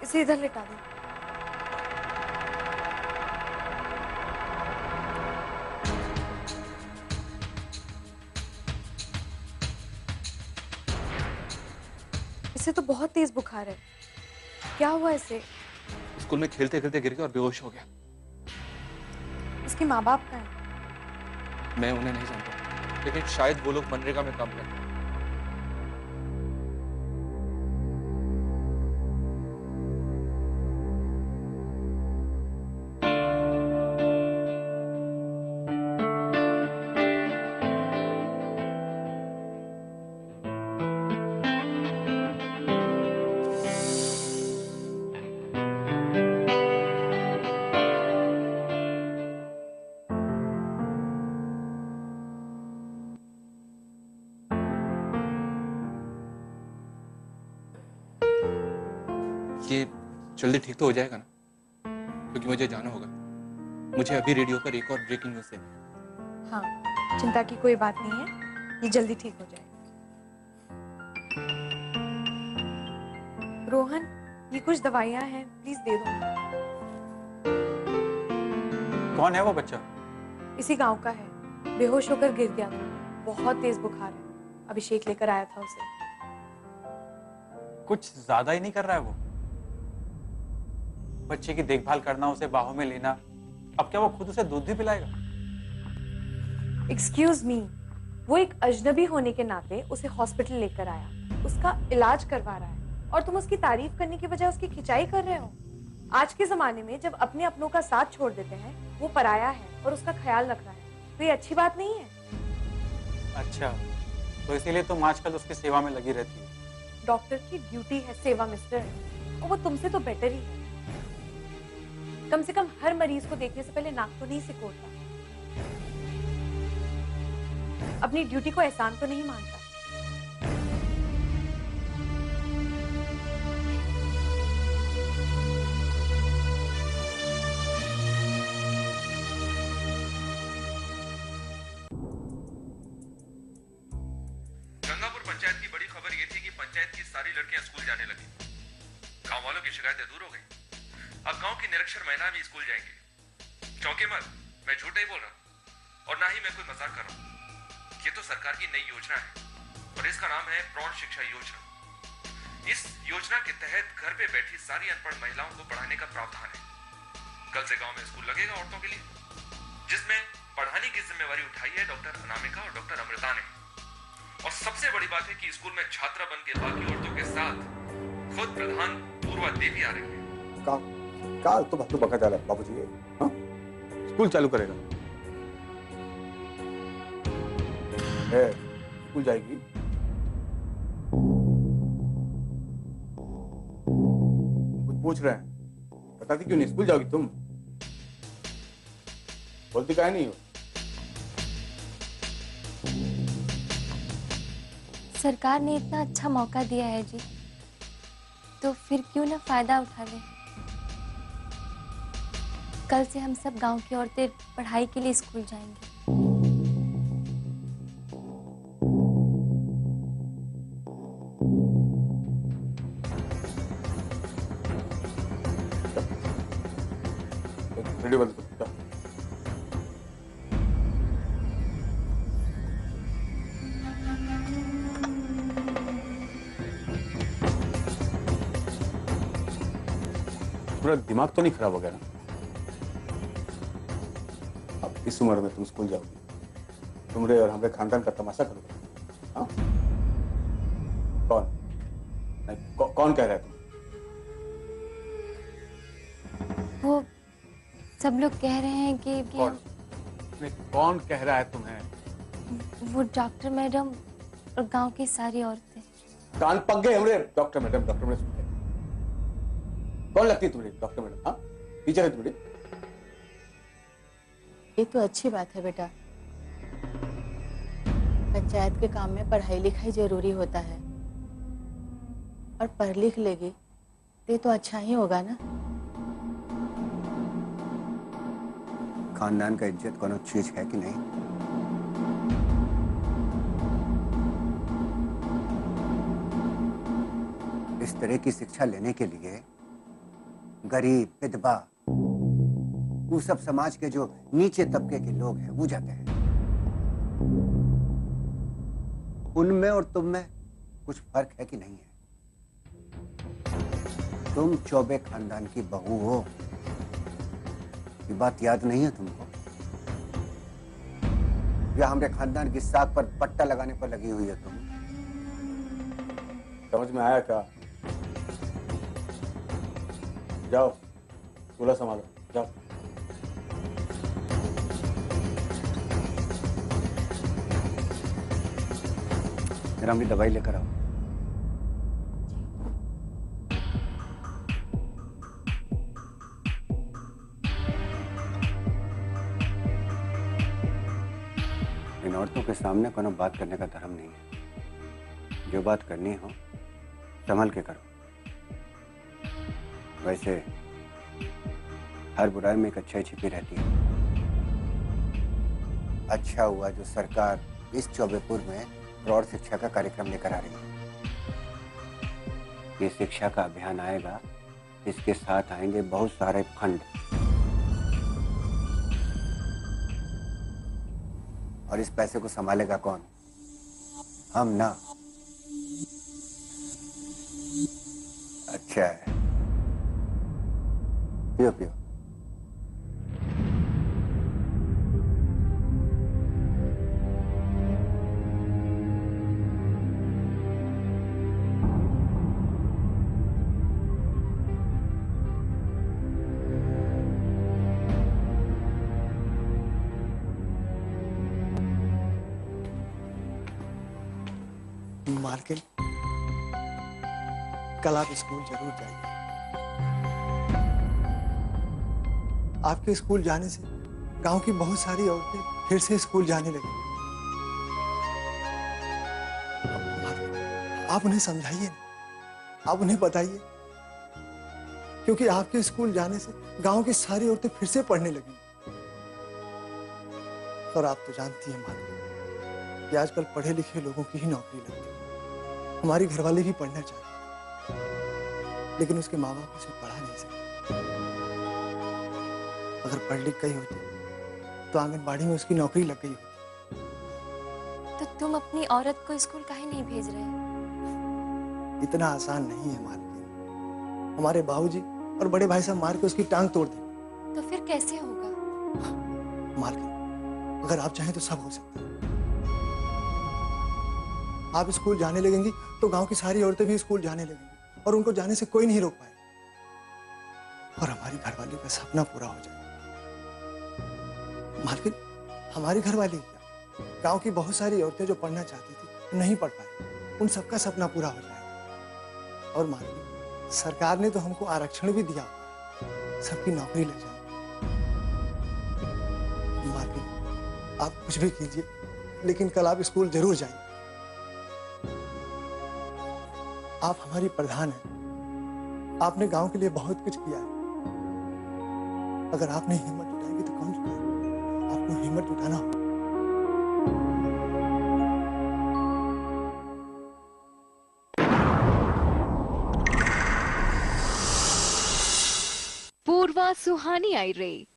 इसे इधर लिटा दो। इसे तो बहुत तेज बुखार है। क्या हुआ इसे? स्कूल में खेलते खेलते गिर गया और बेहोश हो गया। इसके माँ बाप कहाँ हैं? मैं उन्हें नहीं जानता, लेकिन शायद वो लोग मनरेगा में काम करते हैं। ये जल्दी ठीक तो हो जाएगा ना? क्योंकि मुझे जाना होगा। मुझे अभी रेडियो पर एक और ब्रेकिंग न्यूज़ देनी है। हाँ, चिंता की कोई बात नहीं है, ये जल्दी ठीक हो जाएगा। रोहन, ये कुछ दवाइयाँ हैं, प्लीज दे दो। कौन है वो बच्चा? इसी गांव का है, बेहोश होकर गिर गया था। बहुत तेज बुखार है, अभिषेक लेकर आया था उसे। कुछ ज्यादा ही नहीं कर रहा है वो? बच्चे की देखभाल करना, उसे बाहों में लेना, अब क्या वो खुद उसे दूध भी पिलाएगा? एक्सक्यूज मी, वो एक अजनबी होने के नाते उसे हॉस्पिटल लेकर आया, उसका इलाज करवा रहा है, और तुम उसकी तारीफ करने की बजाय उसकी खिंचाई कर रहे हो। आज के जमाने में जब अपने अपनों का साथ छोड़ देते हैं, वो पराया है और उसका ख्याल रख रहा है, तो ये अच्छी बात नहीं है। अच्छा, तो इसीलिए तुम आजकल उसकी सेवा में लगी रहती हो? डॉक्टर की ड्यूटी है सेवा मिस्टर, और वो तुमसे तो बेटर ही है। कम से कम हर मरीज को देखने से पहले नाक तो नहीं सिकोड़ता, अपनी ड्यूटी को एहसान तो नहीं मानता। गंगापुर पंचायत की बड़ी खबर ये थी कि पंचायत की सारी लड़कियां स्कूल जाने लगी। गांव वालों की शिकायतें दूर हो गई। अब गांव की निरक्षर महिला भी स्कूल जाएंगी। चौंके मत, मैं झूठ नहीं बोल रहा, और ना ही मैं कोई मजाक कर रहा हूं। ये तो सरकार की नई योजना है, और इसका नाम है प्रौढ़ शिक्षा योजना। इस योजना के तहत घर पे बैठी सारी अनपढ़ महिलाओं को पढ़ाने का प्रावधान है। कल से गांव में स्कूल लगेगा औरतों के लिए, जिसमें पढ़ाने की जिम्मेवारी उठाई है डॉक्टर अनामिका और डॉक्टर अमृता ने। और सबसे बड़ी बात है कि स्कूल में छात्रा बन के बाकी औरतों के साथ खुद प्रधान पूर्वा देवी आ रही है। काल तो भातू बका जा रहा है बाबूजी। हाँ, स्कूल चालू करेगा। स्कूल जाएगी? कुछ पूछ रहे हैं, बताती क्यों नहीं? स्कूल जाओगी तुम? बोलती काहे नहीं हो? सरकार ने इतना अच्छा मौका दिया है जी, तो फिर क्यों ना फायदा उठा लें। कल से हम सब गांव की औरतें पढ़ाई के लिए स्कूल जाएंगी। रेडियो बंद करो। पूरा दिमाग तो नहीं खराब हो गया ना? अब इस उम्र में तुम स्कूल जाओगी, तुमरे और हमारे खानदान का तमाशा करोगे? हाँ? कौन नहीं, कौन कह रहा है तुम? वो सब लोग कह रहे हैं कि कौन नहीं, कौन कह रहा है तुम्हें? वो डॉक्टर मैडम और गांव की सारी औरतें। कान पक गए हमरे। डॉक्टर मैडम सुनते। कौन लगती है तुम्हारी डॉक्टर मैडम? हाँ, टीचर है तुम्हारी? ये तो अच्छी बात है बेटा, पंचायत के काम में पढ़ाई लिखाई जरूरी होता है, और पढ़ लिख लेगी तो ये तो अच्छा ही होगा ना। खानदान का इज्जत कोनो चीज है कि नहीं? इस तरह की शिक्षा लेने के लिए गरीब, विधवा, वो सब समाज के जो नीचे तबके के लोग हैं वो जाते हैं। उनमें और तुम में कुछ फर्क है कि नहीं है? तुम चौबे खानदान की बहू हो, ये बात याद नहीं है तुमको? या हमारे खानदान की साख पर पट्टा लगाने पर लगी हुई है तुम? समझ में आया क्या? जाओ चूल्हा संभालो, जाओ। मेरा अपनी दवाई लेकर आओ। इन औरतों के सामने कोनो बात करने का धर्म नहीं है। जो बात करनी हो संभल के करो। वैसे हर बुराई में एक अच्छाई छिपी रहती है। अच्छा हुआ जो सरकार इस चौबेपुर में प्रौढ़ शिक्षा का कार्यक्रम लेकर आ रही है। ये शिक्षा का अभियान आएगा, इसके साथ आएंगे बहुत सारे फंड, और इस पैसे को संभालेगा कौन? हम ना। अच्छा है, पियो पियो। मालकिन, कल आप स्कूल जरूर जाइए। आपके स्कूल जाने से गांव की बहुत सारी औरतें फिर से स्कूल जाने लगी। आप उन्हें समझाइए, आप उन्हें बताइए, क्योंकि आपके स्कूल जाने से गांव की सारी औरतें फिर से पढ़ने लगी। और आप तो जानती हैं मालकिन कि आजकल पढ़े लिखे लोगों की ही नौकरी लगती है। हमारी घरवाली भी पढ़ना चाहती है, लेकिन उसके माँ बाप उसे पढ़ा नहीं सकते। अगर पढ़ लिख गई होती तो आंगनबाड़ी में उसकी नौकरी लग गई होती। तो तुम अपनी औरत को स्कूल काहे नहीं भेज रहे? इतना आसान नहीं है मालकिन। हमारे बाबूजी और बड़े भाई साहब मार के उसकी टांग तोड़ देंगे। तो फिर कैसे होगा? मालकिन, अगर आप चाहें तो सब हो सकता है। आप स्कूल जाने लगेंगी तो गांव की सारी औरतें भी स्कूल जाने लगेंगी और उनको जाने से कोई नहीं रोक पाएगा। और हमारी घरवाली का सपना पूरा हो जाएगा। मालकिन, हमारी घरवाली क्या, गांव की बहुत सारी औरतें जो पढ़ना चाहती थी नहीं पढ़ पाई, उन सबका सपना पूरा हो जाएगा। और मालकिन, सरकार ने तो हमको आरक्षण भी दिया, सबकी नौकरी लग जाएगी। मालकिन, आप कुछ भी कीजिए, लेकिन कल आप स्कूल जरूर जाइए। आप हमारी प्रधान हैं। आपने गांव के लिए बहुत कुछ किया है। अगर आपने हिम्मत जुटाएगी तो कौन जुटाएगा? आपको हिम्मत जुटाना होगा। पूर्वा सुहानी आई रे